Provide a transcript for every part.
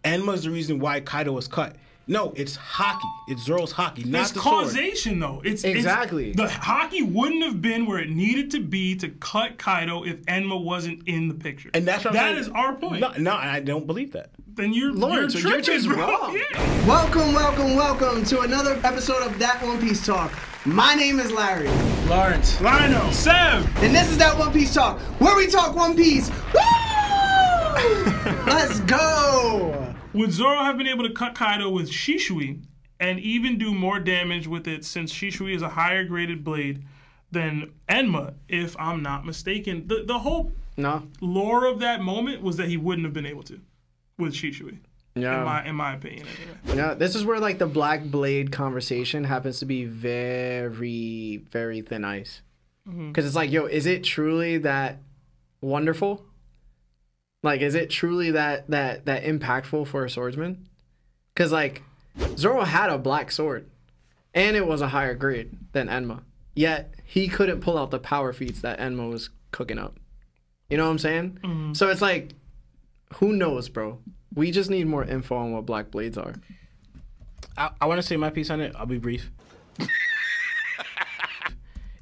Enma's the reason why Kaido was cut. No, it's Haki. It's Zoro's Haki, not it's the sword. causation, though. It's exactly. The Haki wouldn't have been where it needed to be to cut Kaido if Enma wasn't in the picture. And that's what that is our point. No, I don't believe that. Then you're Lawrence, you're just wrong. Yeah. Welcome to another episode of That One Piece Talk. My name is Larry. Lawrence. Lionel. Sam. And this is That One Piece Talk, where we talk One Piece. Woo! Let's go! Would Zoro have been able to cut Kaido with Shusui and even do more damage with it, since Shusui is a higher graded blade than Enma, if I'm not mistaken? The whole lore of that moment was that he wouldn't have been able to with Shusui. Yeah. In my opinion, anyway. Yeah, this is where like the Black Blade conversation happens to be very, very thin ice. Because it's like, yo, is it truly that wonderful? Like, is it truly that impactful for a swordsman? Because like, Zoro had a black sword, and it was a higher grade than Enma. Yet he couldn't pull out the power feats that Enma was cooking up. You know what I'm saying? So it's like, who knows, bro? We just need more info on what black blades are. I want to say my piece on it. I'll be brief.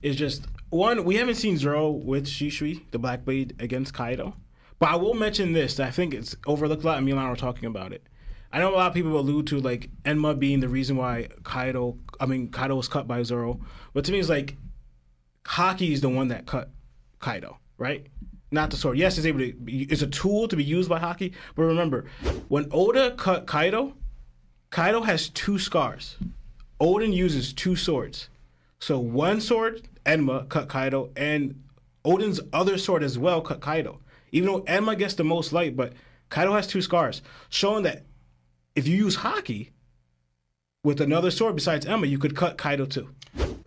It's just, one, we haven't seen Zoro with Shusui, the black blade, against Kaido. But I will mention this. I think it's overlooked a lot, and me and Lana were talking about it. I know a lot of people allude to like Enma being the reason why Kaido was cut by Zoro. But to me, it's like Haki is the one that cut Kaido, right? Not the sword. Yes, it's a tool to be used by Haki. But remember, when Oda cut Kaido, Kaido has 2 scars. Oden uses 2 swords. So one sword, Enma, cut Kaido, and Oden's other sword as well cut Kaido. Even though Enma gets the most light, but Kaido has 2 scars, showing that if you use Haki with another sword besides Enma, you could cut Kaido too.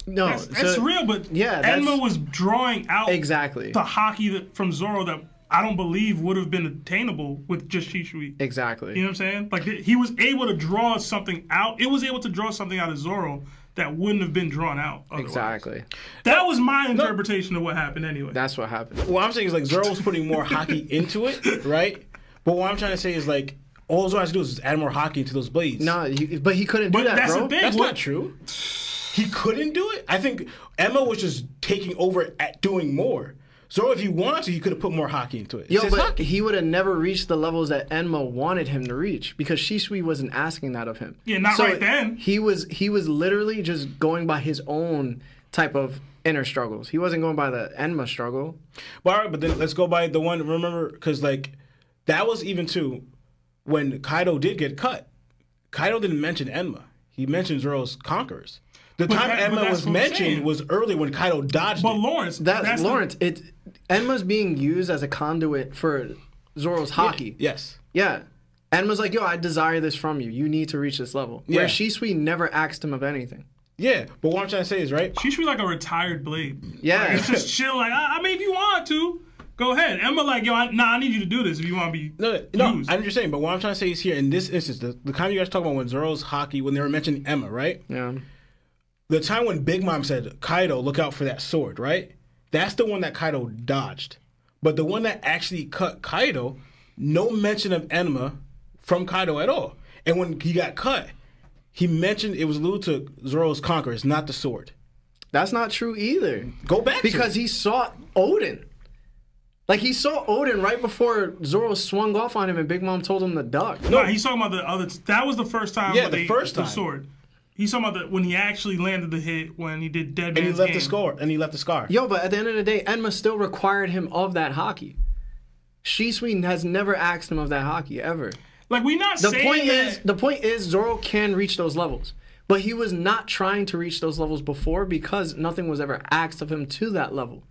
No, that's real, but yeah, Enma was drawing out the Haki from Zoro that I don't believe would have been attainable with just Shusui. Exactly. You know what I'm saying? Like, he was able to draw something out. It was able to draw something out of Zoro that wouldn't have been drawn out otherwise. Exactly. That was my interpretation of what happened anyway. That's what happened. What I'm saying is like Zoro was putting more Haki into it, right? But what I'm trying to say is like all Zoro has to do is just add more Haki into those blades. No, but he couldn't do that, that's bro. The thing. That's not true. He couldn't do it? I think Enma was just taking over at doing more. Zoro, if he wanted to, he could have put more Haki into it. Yo, but he would have never reached the levels that Enma wanted him to reach because Shusui wasn't asking that of him. Yeah, not right then. He was literally just going by his own type of inner struggles. He wasn't going by the Enma struggle. But all right, but then let's go by the one, remember, because like that was even too, when Kaido did get cut, Kaido didn't mention Enma. He mentioned Zoro's conquerors. The time Enma was mentioned was early when Kaido dodged it. But Lawrence, Enma's being used as a conduit for Zoro's Haki. Yes. Yeah. Enma's like, yo, I desire this from you. You need to reach this level. Yeah. Where Shusui never asked him of anything. Yeah, but what I'm trying to say is, right? Shusui like a retired blade. Yeah. Like, it's just chill. Like, I mean, if you want to, go ahead. Enma like, yo, I need you to do this if you want to be used. I'm just saying, but what I'm trying to say is here, in this instance, the kind you guys talking about when Zoro's Haki, when they were mentioning Enma, right? Yeah. The time when Big Mom said, Kaido, look out for that sword, right? That's the one that Kaido dodged. But the one that actually cut Kaido, no mention of Enma from Kaido at all. And when he got cut, he mentioned it was alluded to Zoro's conquerors, not the sword. That's not true either. Go back because he saw Oden. Like, he saw Oden right before Zoro swung off on him and Big Mom told him to duck. No, he's talking about the other. That was the first time. Yeah, the first time. The sword. He's talking about when he actually landed the hit, when he did Dead Man's And he left the scar. And he left the scar. Yo, but at the end of the day, Enma still required him of that Haki. Shusui has never asked him of that Haki, ever. Like, we not saying that... The point is, Zoro can reach those levels. But he was not trying to reach those levels before because nothing was ever asked of him to that level.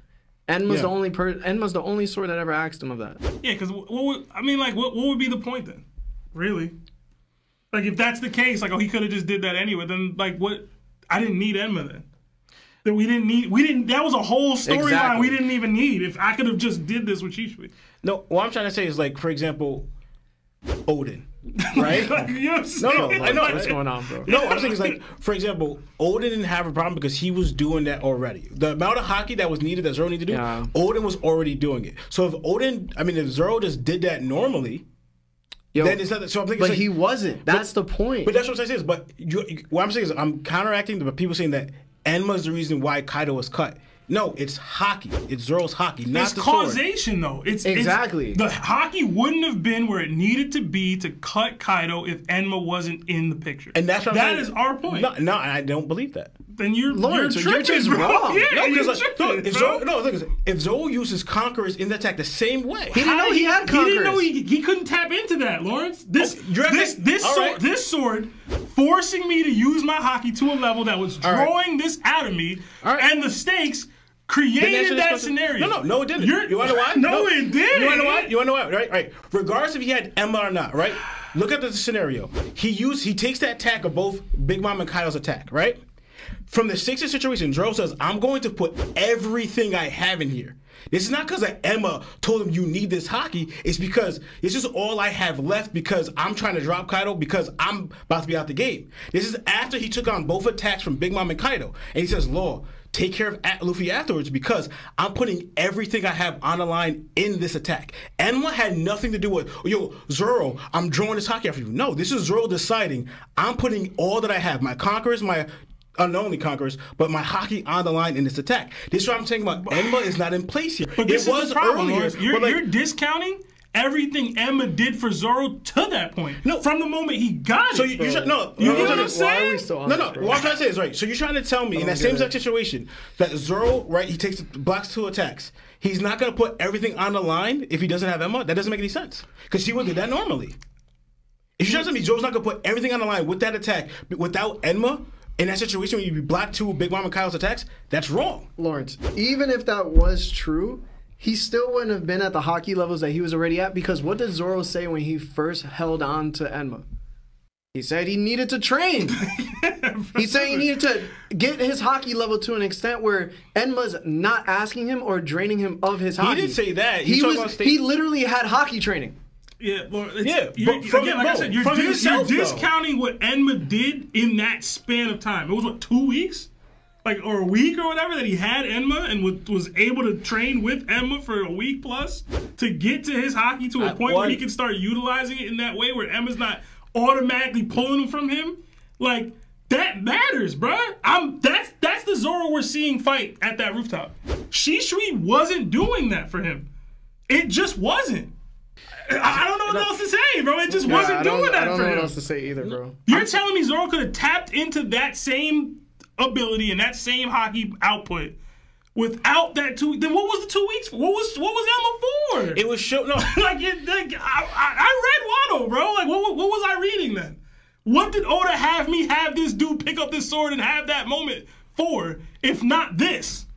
Enma's the only sword that ever asked him of that. Yeah, because, what would be the point then? Really? Like, if that's the case, like, oh, he could have just did that anyway, then, like, what? I didn't need Enma then. That was a whole storyline we didn't even need. If I could have just did this with Shusui. No, what I'm trying to say is, like, for example, Oden, right? Like, you know what I'm saying? I know what's going on, bro. No, I'm saying is like, for example, Oden didn't have a problem because he was doing that already. The amount of Haki that was needed, that Zoro needed to do, Oden was already doing it. So if Zoro just did that normally, Yo, then it's not. So I'm thinking, but like, he wasn't. That's the point. But that's what I'm saying is, but what I'm saying is, I'm counteracting the people saying that Enma is the reason why Kaido was cut. No, it's Haki. It's Zoro's Haki, not it's the causation, though. It's exactly. The Haki wouldn't have been where it needed to be to cut Kaido if Enma wasn't in the picture. And that's what I'm saying. That is our point. No, I don't believe that. Then you're Lawrence, you're just tripping, wrong. Yeah, If Zoro uses Conquerors in the attack the same way, He didn't know he had Conquerors. He didn't know he couldn't tap into that, Lawrence. This sword forcing me to use my Haki to a level that was drawing this out of me, and the stakes created that scenario. No, it didn't. You want to know why? No, it didn't. You want to know why? You want to know why? Right. Regardless if he had Enma or not, right? Look at the scenario. He takes that attack of both Big Mom and Kaido's attack, right? From the stakes situation, Zoro says, I'm going to put everything I have in here. This is not because Enma told him you need this Haki. It's because this is all I have left because I'm trying to drop Kaido because I'm about to be out the game. This is after he took on both attacks from Big Mom and Kaido. And he says, Law, take care of Luffy afterwards because I'm putting everything I have on the line in this attack. Enma had nothing to do with, yo, Zoro, I'm drawing this Haki after you. No, this is Zoro deciding I'm putting all that I have, my Conquerors, my unknownly Conquerors, but my Haki on the line in this attack. This is what I'm saying about Enma is not in place here. But this is the problem, earlier. You're discounting everything Enma did for Zoro to that point. No, from the moment he got it. So you get what I'm saying? What I'm trying to say is right. So you're trying to tell me in that same exact situation that Zoro, right? He takes blocks 2 attacks. He's not gonna put everything on the line if he doesn't have Enma. That doesn't make any sense because he would do that normally. If you're trying to tell me Zoro's not gonna put everything on the line with that attack without Enma. In that situation, when you block 2 Big Mom and Kaido's attacks, that's wrong. Lawrence, even if that was true, he still wouldn't have been at the Haki levels that he was already at because what did Zoro say when he first held on to Enma? He said he needed to train. He said he needed to get his Haki level to an extent where Enma's not asking him or draining him of his Haki. He didn't say that. He literally had Haki training. Yeah, Lord, like I said, you're discounting what Enma did in that span of time. It was what, 2 weeks, or a week or whatever that he had Enma and was able to train with Enma for a week plus to get to his Haki to a point where he can start utilizing it in that way where Emma's not automatically pulling from him. Like that matters, bruh. That's the Zoro we're seeing fight at that rooftop. Shusui wasn't doing that for him. It just wasn't. I don't know what else to say, bro. It just wasn't doing that for him. I don't know what else to say either, bro. You're telling me Zoro could have tapped into that same ability and that same Haki output without that 2 weeks? Then what was the 2 weeks for? What was Enma for? It was I read Wano, bro. Like what was I reading then? What did Oda have me have this dude pick up this sword and have that moment for, if not this?